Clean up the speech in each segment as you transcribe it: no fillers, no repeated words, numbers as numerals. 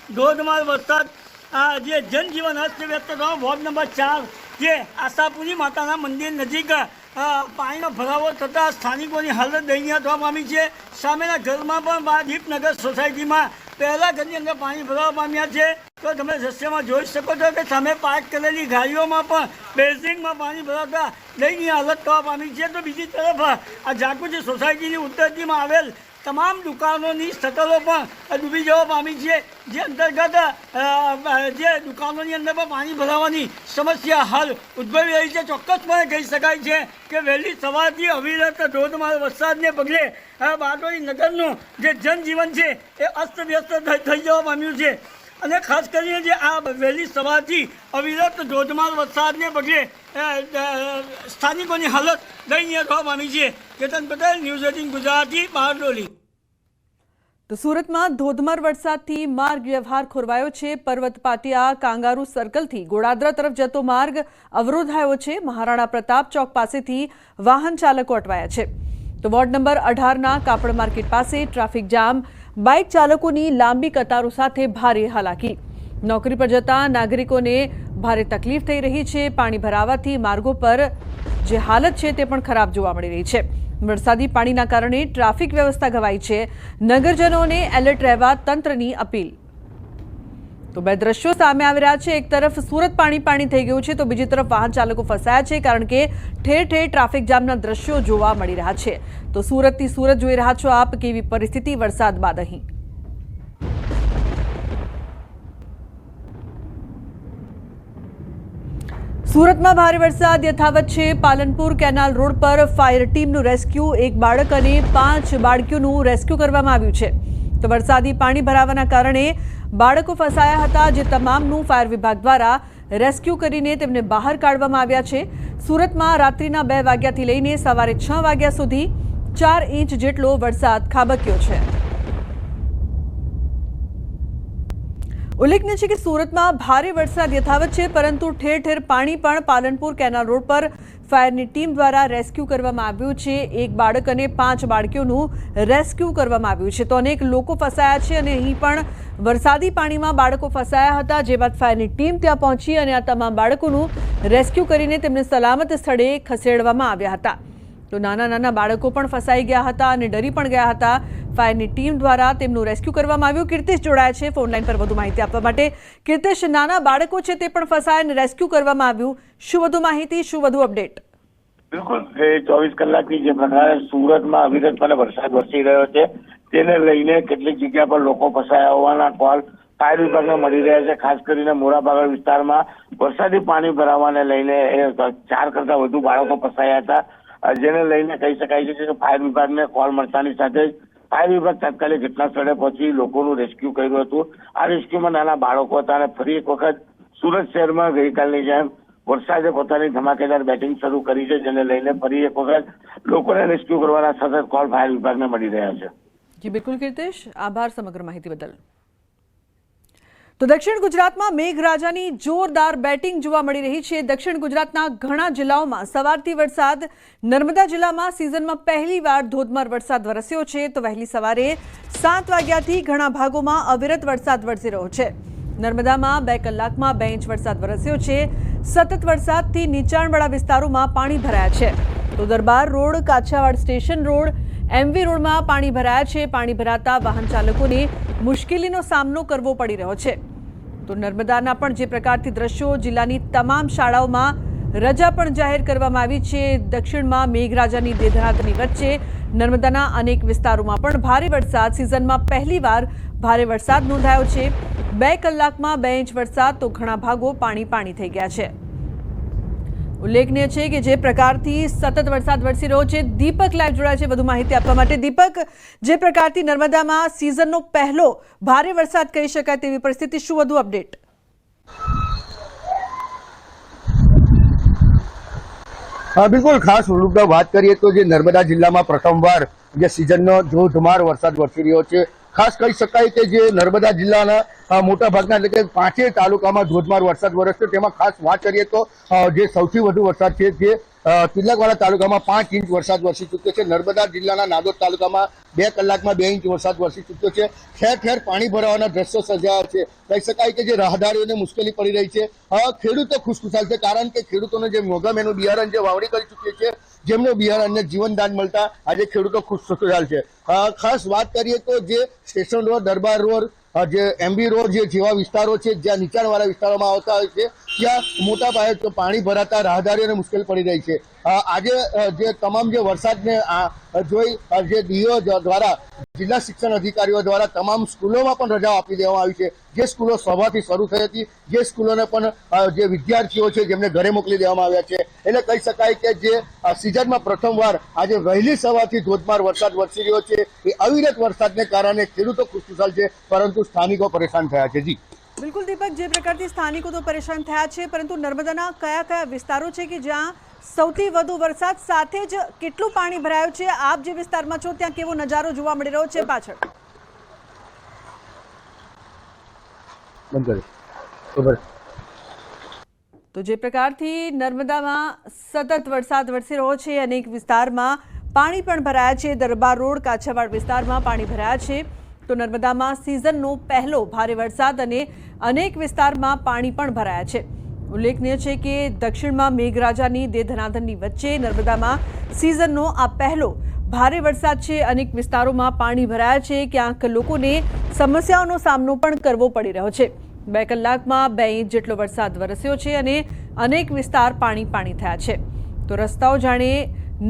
ધોધમાર વરસાદ જે જનજીવન અસ્તવ્યસ્ત થયો વોર્ડ નંબર 4 જે આશાપુરી માતાના મંદિર નજીક પાણીનો ભરાવો થતાં સ્થાનિકોની હાલત દયનીય થવા પામી છે। સામેના ઘરમાં પણ દીપનગર સોસાયટીમાં પહેલા ઘરની અંદર પાણી ભરાવા પામ્યા છે। તો તમે દ્રશ્યમાં જોઈ શકો છો કે સામે પાર્ક કરેલી ગાડીઓમાં પણ બેઝિંગમાં પાણી ભરાતા દયનીય હાલત થવા પામી છે। તો બીજી તરફ આ જાગૃતિ સોસાયટીની ઉત્તરજીમાં આવેલ તમામ દુકાનોની શટરો પણ ડૂબી જવા પામી છે, જે અંતર્ગત જે દુકાનોની અંદર પણ પાણી ભરાવાની સમસ્યા હાલ ઉદ્ભવી રહી છે। ચોક્કસપણે કહી શકાય છે કે વહેલી સવારથી અવિરત ધોધમાર વરસાદને પગલે બારડોલી નગરનું જે જનજીવન છે એ અસ્તવ્યસ્ત થઈ જવા પામ્યું છે। અને ખાસ કરીને જે આ વહેલી સવારથી અવિરત ધોધમાર વરસાદને પગલે સ્થાનિકોની હાલત દયનીય થવા પામી છે। કેતન પટેલ, ન્યૂઝ 18 ગુજરાતી, બારડોલી। તો સુરતમાં ધોધમાર વરસાદથી માર્ગ વ્યવહાર ખોરવાયો છે। પર્વત પાટિયા કાંગારુ સર્કલથી ગોળાદરા તરફ જતો માર્ગ અવરોધાયો છે। મહારાણા પ્રતાપ ચોક પાસેથી વાહન ચાલકો અટવાયા છે। તો વોર્ડ નંબર 18ના કાપડ માર્કેટ પાસે ટ્રાફિક જામ, બાઇક ચાલકોની લાંબી કતારો સાથે ભારે હાલાકી। નોકરી પર જતા નાગરિકોને ભારે તકલીફ થઈ રહી છે। પાણી ભરાવાથી માર્ગો પર જે હાલત છે તે પણ ખરાબ જોવા મળી રહી છે। વરસાદી પાણીના કારણે ટ્રાફિક વ્યવસ્થા ઘવાઈ છે। નગરજનોને એલર્ટ રહેવા તંત્રની અપીલ। તો બે દ્રશ્યો સામે આવી રહ્યા છે। એક તરફ સુરત પાણી થઈ ગયું છે, તો બીજી તરફ વાહન ચાલકો ફસાયા છે, કારણ કે ઠેર ઠેર ટ્રાફિક જામના દ્રશ્યો જોવા મળી રહ્યા છે। તો સુરતથી સુરત જોઈ રહ્યા છો આપ, કેવી પરિસ્થિતિ વરસાદ બાદ અહીં। સુરતમાં ભારે વરસાદ યથાવત છે। પાલનપુર કેનાલ રોડ પર ફાયર ટીમનું રેસ્ક્યુ, એક બાળક અને 5 બાળકીઓનું રેસ્ક્યુ કરવામાં આવ્યું છે। તો વરસાદી પાણી ભરાવાના કારણે બાળકો ફસાયા હતા, જે તમામનું ફાયર વિભાગ દ્વારા રેસ્ક્યુ કરીને તેમને બહાર કાઢવામાં આવ્યા છે। સુરતમાં રાત્રિના 2 વાગ્યાથી લઈને સવારે 6 વાગ્યા સુધી 4 ઇંચ જેટલો વરસાદ ખાબક્યો છે। ઉલ્લેખનીય છે કે સુરતમાં ભારે વરસાદ યથાવત છે, પરંતુ ઠેર ઠેર પાણી પણ પાલનપુર કેનાલ રોડ પર ફાયરની ટીમ દ્વારા રેસ્ક્યુ કરવામાં આવ્યું છે। એક બાળક અને 5 બાળકીઓનું રેસ્ક્યુ કરવામાં આવ્યું છે। તો અનેક લોકો ફસાયા છે અને અહીં પણ વરસાદી પાણીમાં બાળકો ફસાયા હતા, જે બાદ ફાયરની ટીમ ત્યાં પહોંચી અને આ તમામ બાળકોનું રેસ્ક્યુ કરીને તેમને સલામત સ્થળે ખસેડવામાં આવ્યા હતા। તો નાના બાળકો પણ ફસાઈ ગયા હતા અને ડરી પણ ગયા હતા। ફાયરની ટીમ દ્વારા તેમનું રેસ્ક્યુ કરવામાં આવ્યું। કીર્તિશ જોડાયા છે ફોનલાઈન પર વધુ માહિતી આપવા માટે। કીર્તિશ, નાના બાળકો છે તે પણ ફસાયા અને રેસ્ક્યુ કરવામાં આવ્યું, શું વધુ માહિતી, શું વધુ અપડેટ? બિલકુલ, 24 કલાકની જે પ્રકારે સુરતમાં અવિરતપણે વરસાદ વરસી રહ્યો છે, તેને લઈને કેટલીક જગ્યા પર લોકો ફસાયા હોવાના કોલ ફાયર વિભાગને મળી રહ્યા છે। ખાસ કરીને મોરાભાગળ વિસ્તારમાં વરસાદી પાણી ભરાવાને લઈને 4 કરતા વધુ બાળકો ફસાયા હતા, જેને લઈને કહી શકાય છે કે ફાયર વિભાગને કોલ મળતાની સાથે જ ફાયર વિભાગ તાત્કાલિક ઘટના સ્થળે પહોંચી લોકોનું રેસ્ક્યુ કર્યું હતું। આ રેસ્ક્યુમાં નાના બાળકો હતા અને ફરી એક વખત સુરત શહેરમાં ગઈકાલની જેમ વરસાદે પોતાની ધમાકેદાર બેટિંગ શરૂ કરી છે, જેને લઈને ફરી એક વખત લોકોને રેસ્ક્યુ કરવાના સતત કોલ ફાયર વિભાગને મળી રહ્યા છે। જી બિલકુલ કીર્તિશ, આભાર સમગ્ર માહિતી બદલ। તો દક્ષિણ ગુજરાતમાં મેઘરાજાની જોરદાર બેટિંગ જોવા મળી રહી છે। દક્ષિણ ગુજરાતના ઘણા જિલ્લાઓમાં સવારથી વરસાદ, નર્મદા જિલ્લામાં સિઝનમાં પહેલીવાર ધોધમાર વરસાદ વરસ્યો છે। તો વહેલી સવારે 7 વાગ્યાથી ઘણા ભાગોમાં અવિરત વરસાદ વરસી રહ્યો છે। નર્મદામાં 2 કલાકમાં 2 ઇંચ વરસાદ વરસ્યો છે। સતત વરસાદથી નીચાણવાળા વિસ્તારોમાં પાણી ભરાયા છે। તો Darbar road, Kachhiyawad station road, MV રોડમાં પાણી ભરાયા છે। પાણી ભરાતા વાહન ચાલકોને મુશ્કેલીનો સામનો કરવો પડી રહ્યો છે। તો નર્મદાના પણ જે પ્રકારથી દ્રશ્યો, જિલ્લાની તમામ શાળાઓમાં રજા પણ જાહેર કરવામાં આવી છે। દક્ષિણમાં મેઘરાજાની દેધરાતની વચ્ચે નર્મદાના અનેક વિસ્તારોમાં પણ ભારે વરસાદ, સિઝનમાં પહેલીવાર ભારે વરસાદ નોંધાયો છે। 2 કલાકમાં 2 ઇંચ વરસાદ, તો ઘણા ભાગો પાણી થઈ ગયા છે। ઉલ્લેખનીય છે કે જે પ્રકારથી સતત વરસાદ વરસી રહ્યો છે, દીપક લાઈવ જોડાયા છે વધુ માહિતી આપવા માટે। દીપક, જે પ્રકારથી નર્મદામાં સિઝનનો પહેલો ભારે વરસાદ કહી શકાય તેવી પરિસ્થિતિ, શું વધુ અપડેટ? બિલકુલ, ખાસ વાત કરીએ તો જે નર્મદા જિલ્લામાં પ્રથમવાર જે સિઝનનો ધોધમાર વરસાદ વરસી રહ્યો છે। ખાસ કહી શકાય કે જે નર્મદા જિલ્લાના મોટા ભાગના એટલે કે 5 તાલુકામાં ધોધમાર વરસાદ વરસ્યો। તેમાં ખાસ વાત કરીએ તો જે સૌથી વધુ વરસાદ છે જે તિલકવાડા તાલુકામાં 5 ઇંચ વરસાદ વરસી ચૂક્યો છે. નર્મદા જિલ્લાના નાદોદ તાલુકામાં 2 કલાકમાં 2 ઇંચ વરસાદ વરસી ચૂક્યો છે. ઠેર ઠેર પાણી ભરાવાના દ્રશ્યો સર્જાયા છે. કહી શકાય કે જે રાહદારીઓને મુશ્કેલી પડી રહી છે. ખેડૂતો ખુશખુશાલ છે, કારણ કે ખેડૂતોને જે મોંઘા મેનું બિયારણ જે વાવણી કરી ચૂક્યું છે, જેમનું બિયારણને જીવનદાન મળતા આજે ખેડૂતો ખુશખુશાલ છે. ખાસ વાત કરીએ તો જે સ્ટેશન રોડ, દરબાર રોડ, જે MB રોડ જેવા વિસ્તારો છે, જ્યાં નીચાણવાળા વિસ્તારોમાં આવતા હોય છે, ત્યાં મોટા પાયે પાણી ભરાતા રાહદારીઓને મુશ્કેલ પડી રહી છે. આજે જે તમામ જે વરસાદને જોઈ જે ડીઓ દ્વારા, જિલ્લા શિક્ષણ અધિકારીઓ દ્વારા તમામ સ્કૂલોમાં પણ રજાઓ આપી દેવામાં આવી છે. જે સ્કૂલો સવારથી શરૂ થઈ હતી, જે સ્કૂલોને પણ જે વિદ્યાર્થીઓ છે જેમને ઘરે મોકલી દેવામાં આવ્યા છે. એટલે કહી શકાય કે જે સિઝનમાં પ્રથમવાર આજે વહેલી સવારથી ધોધમાર વરસાદ વરસી રહ્યો છે. એ અવિરત વરસાદને કારણે ખેડૂતો ખુશખુશાલ છે, પરંતુ સ્થાનિકો પરેશાન થયા છે. જી બિલકુલ દીપક, જે પ્રકારથી સ્થાનિકો તો પરેશાન થયા છે, પરંતુ નર્મદાના કયા કયા વિસ્તારો છે કે જ્યાં સૌથી વધુ વરસાદ સાથે જ કેટલું પાણી ભરાયું છે? આપ જે વિસ્તારમાં છો ત્યાં કેવો નજારો જોવા મળી રહ્યો છે પાછળ? તો જે પ્રકારથી નર્મદામાં સતત વરસાદ વરસી રહ્યો છે, અનેક વિસ્તારમાં પાણી પણ ભરાયા છે. દરબાર રોડ, કાછાવાડ વિસ્તારમાં પાણી ભરાયા છે. તો નર્મદામાં સિઝનનો પહેલો ભારે વરસાદ અને અનેક વિસ્તારમાં પાણી પણ ભરાયા છે. ઉલ્લેખનીય છે કે દક્ષિણમાં મેઘરાજાની દે ધનાધનની વચ્ચે નર્મદામાં સિઝનનો આ પહેલો ભારે વરસાદ છે. અનેક વિસ્તારોમાં પાણી ભરાયા છે. ક્યાંક લોકોને સમસ્યાઓનો સામનો પણ કરવો પડી રહ્યો છે. 2 કલાકમાં 2 ઇંચ જેટલો વરસાદ વરસ્યો છે અને અનેક વિસ્તાર પાણી થયા છે. તો રસ્તાઓ જાણે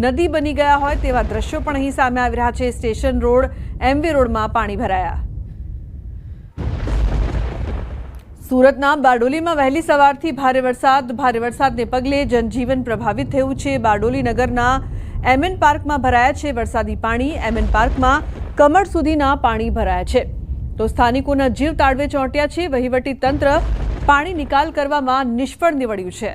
નદી બની ગયા હોય તેવા દ્રશ્યો પણ અહીં સામે આવી રહ્યા છે. સ્ટેશન રોડ, MB રોડમાં પાણી ભરાયા. સુરતના બારડોલીમાં વહેલી સવારથી ભારે વરસાદને પગલે જનજીવન પ્રભાવિત થયું છે. બારડોલી નગરના MN પાર્કમાં ભરાયા છે વરસાદી પાણી. MN પાર્કમાં કમર સુધીના પાણી ભરાયા છે. તો સ્થાનિકોના જીવ તાળવે ચોંટ્યા છે. વહીવટી તંત્ર પાણી નિકાલ કરવામાં નિષ્ફળ નીવડ્યું છે.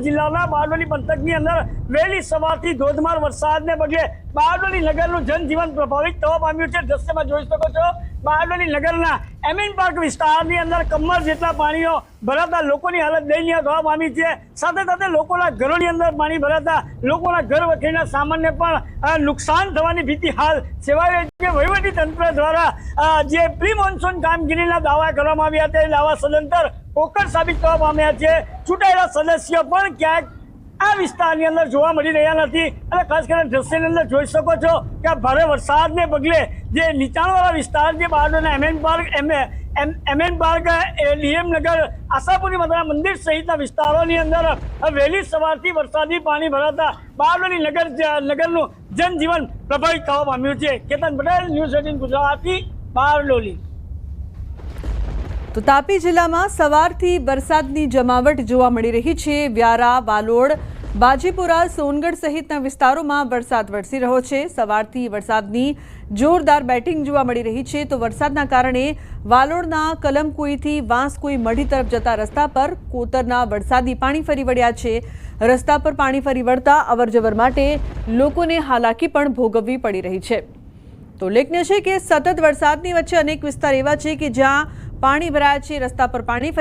જિલ્લાના બારડોલી પંથકની અંદર વહેલી સવારથી ધોધમાર વરસાદને પગલે બારડોલી નગરનું જનજીવન પ્રભાવિત થવા પામ્યું છે. દ્રશ્યમાં જોઈ શકો છો, બારડોલી નગરના MN પાર્ક વિસ્તારની અંદર કમર જેટલા પાણીઓ ભરાતા લોકોની હાલત દયનીય થવા પામી છે. સાથે સાથે લોકોના ઘરોની અંદર પાણી ભરાતા લોકોના ઘર વખરીના સામાનને પણ નુકસાન થવાની ભીતિ હાલ સેવાઈ રહી છે. વહીવટી તંત્ર દ્વારા જે પ્રી મોન્સૂન કામગીરીના દાવા કરવામાં આવ્યા હતા, એ દાવા સદંતર પોકળ સાબિત થવા પામ્યા છે. ચૂંટાયેલા સદસ્યો પણ ક્યાંક આ વિસ્તારની અંદર જોવા મળી રહ્યા નથી. અને ખાસ કરીને દ્રશ્યની અંદર જોઈ શકો છો કે આ ભારે વરસાદને પગલે જે નીચાણવાળા વિસ્તાર, જે બારડોલીના MN પાર્ક, DM નગર, આશાપુરી માતાના મંદિર સહિતના વિસ્તારોની અંદર વહેલી સવારથી વરસાદી પાણી ભરાતા બારડોલી નગરનું જનજીવન પ્રભાવિત થવા પામ્યું છે. કેતન પટેલ, ન્યૂઝ 18 ગુજરાતી, બારડોલી. તો તાપી જિલ્લામાં સવારથી વરસાદની જમાવટ જોવા મળી રહી છે. વ્યારા, વાલોડ, બાજીપુરા, સોનગઢ સહિતના વિસ્તારોમાં વરસાદ વરસી રહ્યો છે. સવારથી વરસાદની જોરદાર બેટિંગ જોવા મળી રહી છે. તો વરસાદના કારણે વાલોડના કલમકુઈથી વાંસકુઈ મઢી તરફ જતા રસ્તા પર કોતરના વરસાદી પાણી ફરી વળ્યા છે. રસ્તા પર પાણી ફરી વળતા અવરજવર માટે લોકોને હાલાકી પણ ભોગવવી પડી રહી છે. તો ઉલ્લેખનીય છે કે સતત વરસાદની વચ્ચે અનેક વિસ્તાર એવા છે કે જ્યાં પાણી ભરાયા છે. રસ્તા પર પાણી